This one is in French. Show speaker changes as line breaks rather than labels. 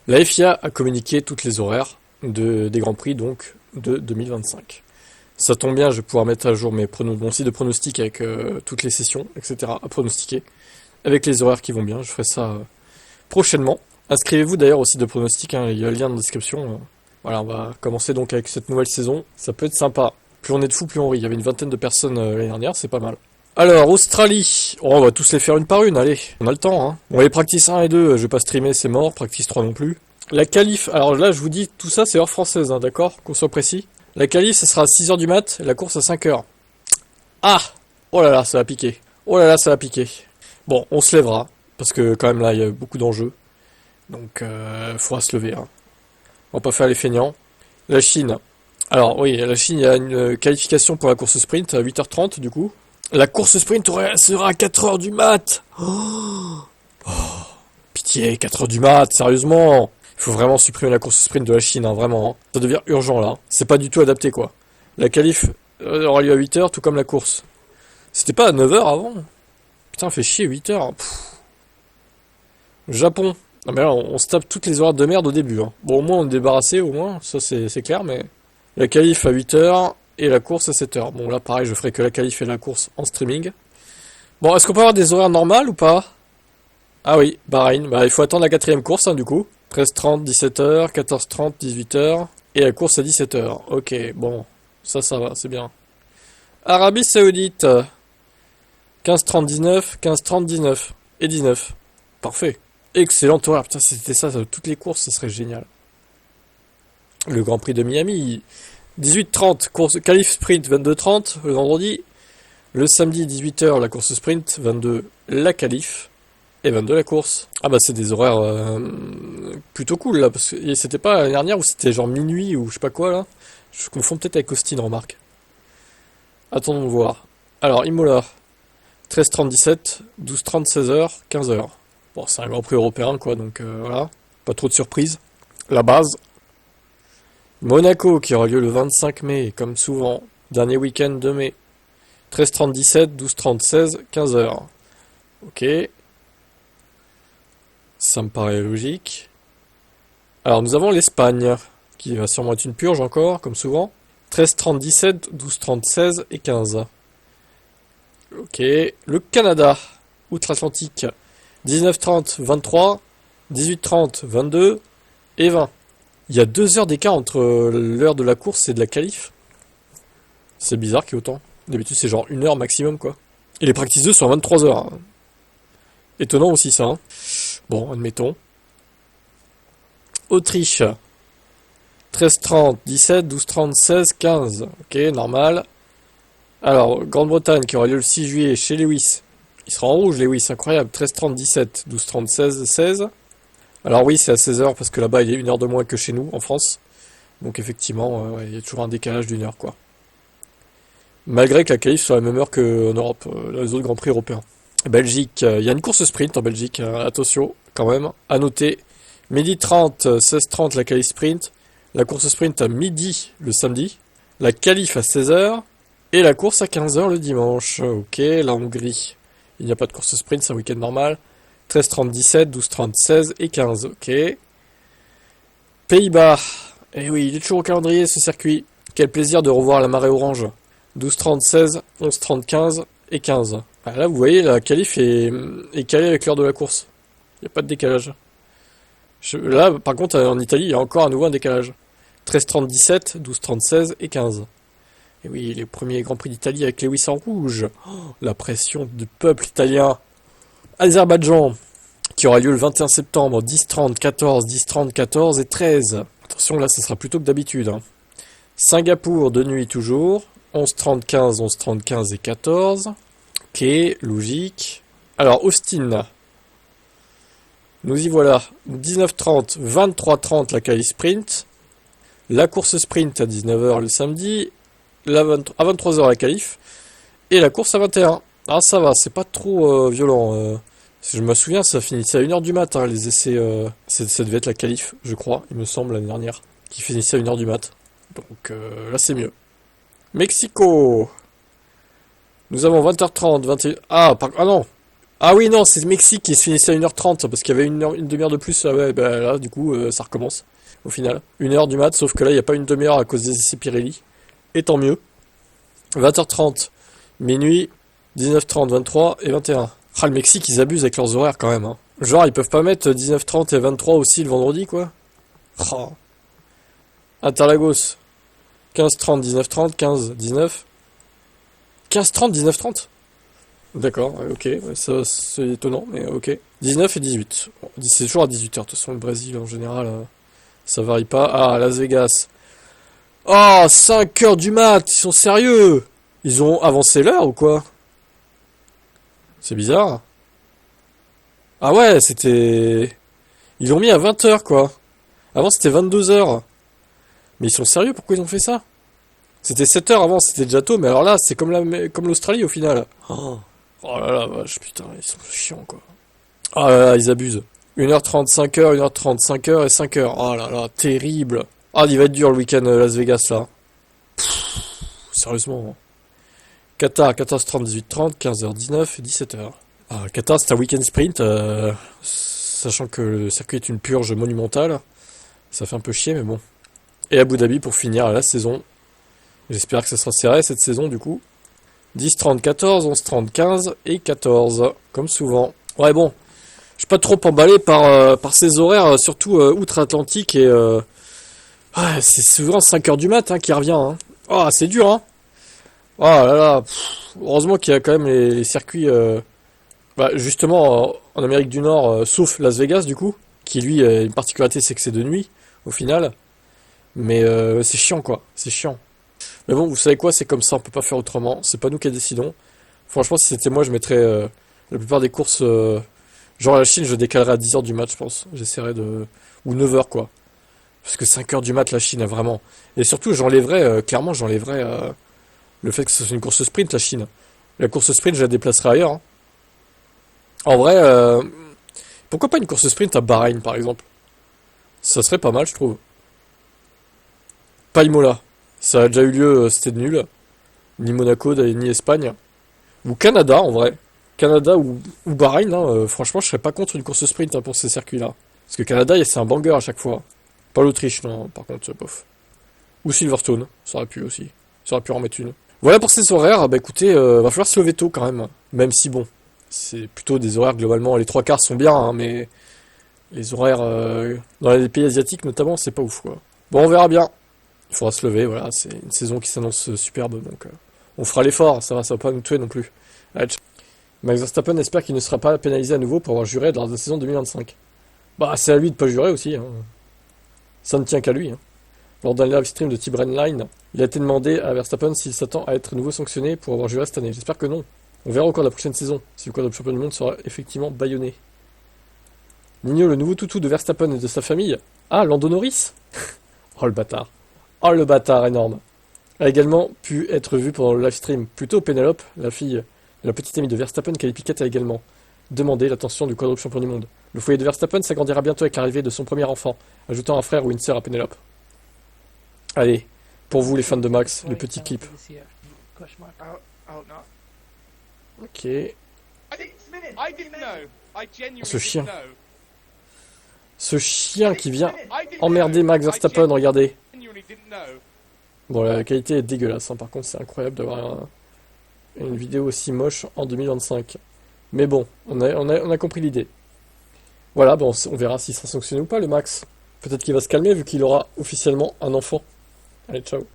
La FIA a communiqué toutes les horaires des Grands Prix donc de 2025. Ça tombe bien, je vais pouvoir mettre à jour mon site de pronostic avec toutes les sessions, etc. à pronostiquer, avec les horaires qui vont bien. Je ferai ça prochainement. Inscrivez-vous d'ailleurs au site de pronostic, hein, il y a le lien dans la description. Voilà, on va commencer donc avec cette nouvelle saison. Ça peut être sympa. Plus on est de fous, plus on rit. Il y avait une vingtaine de personnes l'année dernière, c'est pas mal. Alors, Australie. Oh, on va tous les faire une par une, allez. On a le temps, hein. Bon, les practice 1 et 2, je vais pas streamer, c'est mort. Practice 3 non plus. La qualif, alors là, je vous dis, tout ça, c'est heure française, hein, d'accord? Qu'on soit précis. La qualif, ça sera à 6h du mat, la course à 5h. Ah! Oh là là, ça va piquer. Oh là là, ça va piquer. Bon, on se lèvera, parce que quand même là, il y a beaucoup d'enjeux. Donc, faudra se lever, hein. On va pas faire les feignants. La Chine. Alors oui, la Chine, il y a une qualification pour la course sprint à 8h30 du coup. La course sprint sera à 4h du mat. Oh, pitié, 4h du mat, sérieusement. Il faut vraiment supprimer la course sprint de la Chine, hein, vraiment. Hein. Ça devient urgent là. C'est pas du tout adapté quoi. La qualif aura lieu à 8h, tout comme la course. C'était pas à 9h avant. Putain, fait chier 8h. Japon. Non mais là, on se tape toutes les horaires de merde au début. Hein. Bon, au moins on est débarrassé, au moins, ça c'est clair, mais... La qualif à 8h et la course à 7h. Bon, là pareil, je ferai que la qualif et la course en streaming. Bon, est-ce qu'on peut avoir des horaires normales ou pas? Ah oui, Bahreïn. Bah, il faut attendre la quatrième course, hein, du coup. 13h30, 17h, 14h30, 18h. Et la course à 17h. Ok, bon. Ça va, c'est bien. Arabie Saoudite. 15h30, 19, 15h30, 19. Et 19. Parfait. Excellent horaire. Putain, si c'était ça, toutes les courses, ça serait génial. Le Grand Prix de Miami. 18h30, course qualif sprint 22h30 le vendredi. Le samedi 18h la course sprint, 22 la qualif et 22 la course. Ah bah c'est des horaires plutôt cool là parce que c'était pas l'année dernière où c'était genre minuit ou je sais pas quoi là. Je confonds peut-être avec Austin, remarque. Attendons de voir. Alors Imola 13h30 17, 12h30 16h, 15h. Bon, c'est un Grand Prix européen quoi donc voilà, pas trop de surprises. La base. Monaco qui aura lieu le 25 mai, comme souvent, dernier week-end de mai. 13h30 17, 12h30 16, 15h. Ok. Ça me paraît logique. Alors nous avons l'Espagne, qui va sûrement être une purge encore, comme souvent. 13h30 17, 12h30 16 et 15. Ok. Le Canada, outre-Atlantique. 19h30 23, 18h30 22 et 20. Il y a 2 heures d'écart entre l'heure de la course et de la qualif. C'est bizarre qu'il y ait autant. D'habitude, c'est genre 1 heure maximum, quoi. Et les practice 2 sont à 23 heures. Hein. Étonnant aussi, ça. Hein. Bon, admettons. Autriche. 13h30, 17, 12h30, 16, 15. Ok, normal. Alors, Grande-Bretagne, qui aura lieu le 6 juillet chez Lewis. Il sera en rouge, Lewis, incroyable. 13h30, 17, 12h30, 16, 16. Alors oui, c'est à 16h parce que là-bas il y a 1 heure de moins que chez nous, en France. Donc effectivement, ouais, il y a toujours un décalage d'1 heure, quoi. Malgré que la qualif soit la même heure qu'en Europe, les autres Grands Prix européens. Belgique, il y a une course sprint en Belgique, attention, quand même, à noter. Midi 30, 16h30 la qualif sprint. La course sprint à midi le samedi. La qualif à 16h. Et la course à 15h le dimanche. Ok, la Hongrie. Il n'y a pas de course sprint, c'est un week-end normal. 13h30, 17, 12h30, 16 et 15, ok. Pays-Bas. Eh oui, il est toujours au calendrier ce circuit. Quel plaisir de revoir la marée orange. 12h30, 16, 11h30, 15 et 15. Ah, là, vous voyez, la qualif est calée avec l'heure de la course. Il n'y a pas de décalage. Là, par contre, en Italie, il y a encore à nouveau un décalage. 13h30, 17, 12h30, 16 et 15. Et oui, les premiers Grands Prix d'Italie avec Lewis en rouge. Oh, la pression du peuple italien. Azerbaïdjan, qui aura lieu le 21 septembre, 10h30, 14, 10h30, 14 et 13. Attention, là, ça sera plutôt que d'habitude. Hein. Singapour, de nuit toujours, 11h30, 15, 11h30, 15 et 14. Ok, logique. Alors, Austin, nous y voilà. 19h30, 23h30 la qualif sprint. La course sprint à 19h le samedi. À 23h la qualif. Et la course à 21h. Ah, ça va, c'est pas trop violent. Si je me souviens, ça finissait à 1h du matin, les essais. Ça devait être la qualif, je crois, il me semble, l'année dernière, qui finissait à 1h du mat. Donc là, c'est mieux. Mexico. Nous avons 20h30, 21... Ah non Ah oui, non, c'est le Mexique qui se finissait à 1h30 parce qu'il y avait une demi-heure de plus. Ah ouais, bah là, du coup, ça recommence au final. 1 heure du mat, sauf que là, il n'y a pas une demi-heure à cause des essais Pirelli. Et tant mieux. 20h30, minuit, 19h30, 23 et 21. Ah, le Mexique, ils abusent avec leurs horaires quand même, hein. Genre, ils peuvent pas mettre 19h30 et 23 aussi le vendredi, quoi. Oh. Interlagos, 15h30, 19h30, 15, 19. 15h30, 19h30? D'accord, ouais, ok, ouais, ça c'est étonnant, mais ok. 19 et 18. Bon, c'est toujours à 18h, de toute façon, le Brésil en général, ça varie pas. Ah, Las Vegas. Oh, 5 heures du mat, ils sont sérieux? Ils ont avancé l'heure ou quoi? C'est bizarre. Ah ouais, c'était... Ils l'ont mis à 20h quoi. Avant c'était 22h. Mais ils sont sérieux, pourquoi ils ont fait ça? C'était 7h avant, c'était déjà tôt, mais alors là, c'est comme l'Australie au final. Oh. Oh là là, vache, putain, ils sont chiants quoi. Ah là là, ils abusent. 1h30, 5h, 1h30, 5h et 5h. Oh là là, terrible. Ah, il va être dur le week-end Las Vegas là. Sérieusement. Qatar, 14h30, 18h30, 15h19 et 17h. Ah, Qatar, c'est un week-end sprint, sachant que le circuit est une purge monumentale. Ça fait un peu chier, mais bon. Et Abu Dhabi pour finir la saison. J'espère que ça sera serré cette saison du coup. 10-30, 14, 11-30, 15 et 14, comme souvent. Ouais, bon, je suis pas trop emballé par ces horaires, surtout outre-Atlantique et... ouais, c'est souvent 5 heures du mat qui revient. Hein. Ah, c'est dur, hein. Oh là là, heureusement qu'il y a quand même les circuits... bah, justement, en Amérique du Nord, sauf Las Vegas du coup, qui lui, une particularité, c'est que c'est de nuit, au final. Mais c'est chiant, quoi. C'est chiant. Mais bon, vous savez quoi, c'est comme ça, on peut pas faire autrement. C'est pas nous qui décidons. Franchement, si c'était moi, je mettrais la plupart des courses... genre la Chine, je décalerais à 10h du match, je pense. J'essaierais de... Ou 9h, quoi. Parce que 5h du mat, la Chine, vraiment. Et surtout, j'enlèverais, clairement, j'enlèverais le fait que ce soit une course sprint, la Chine. La course sprint, je la déplacerais ailleurs. Hein. En vrai, pourquoi pas une course sprint à Bahreïn, par exemple? Ça serait pas mal, je trouve. Pas Imola. Ça a déjà eu lieu, c'était nul. Ni Monaco, ni Espagne. Ou Canada, en vrai. Canada ou Bahreïn, hein, franchement, je serais pas contre une course sprint pour ces circuits-là. Parce que Canada, c'est un banger à chaque fois. Pas l'Autriche, non, par contre, bof. Ou Silverstone, ça aurait pu aussi. Ça aurait pu en remettre une. Voilà pour ces horaires, bah écoutez, va falloir se lever tôt quand même. Même si bon, c'est plutôt des horaires globalement, les trois quarts sont bien, hein, mais les horaires dans les pays asiatiques notamment, c'est pas ouf quoi. Bon, on verra bien. Il faudra se lever, voilà, c'est une saison qui s'annonce superbe, donc on fera l'effort, ça va pas nous tuer non plus. Allez, Max Verstappen espère qu'il ne sera pas pénalisé à nouveau pour avoir juré lors de la saison 2025. Bah, c'est à lui de pas jurer aussi, hein. Ça ne tient qu'à lui. Hein. Lors d'un live stream de T-Brain il a été demandé à Verstappen s'il s'attend à être nouveau sanctionné pour avoir juré cette année. J'espère que non. On verra au cours de la prochaine saison si le quadruple champion du monde sera effectivement bâillonné. Nino, le nouveau toutou de Verstappen et de sa famille. Ah, Lando Norris. Oh le bâtard. Oh le bâtard énorme. A également pu être vu pendant le live stream. Plutôt Penelope, la fille de la petite amie de Verstappen, Kelly Piquet, a également demandé l'attention du quadruple champion du monde. Le foyer de Verstappen s'agrandira bientôt avec l'arrivée de son premier enfant, ajoutant un frère ou une sœur à Penelope. Allez, pour vous les fans de Max, le petit clip. Ok. Ce chien. Ce chien qui vient emmerder Max Verstappen, regardez. Bon, la qualité est dégueulasse, hein. Par contre c'est incroyable d'avoir une vidéo aussi moche en 2025. Mais bon, on a compris l'idée. Voilà, bon, on verra s'il sera sanctionné ou pas le Max. Peut-être qu'il va se calmer vu qu'il aura officiellement un enfant. Allez, ciao.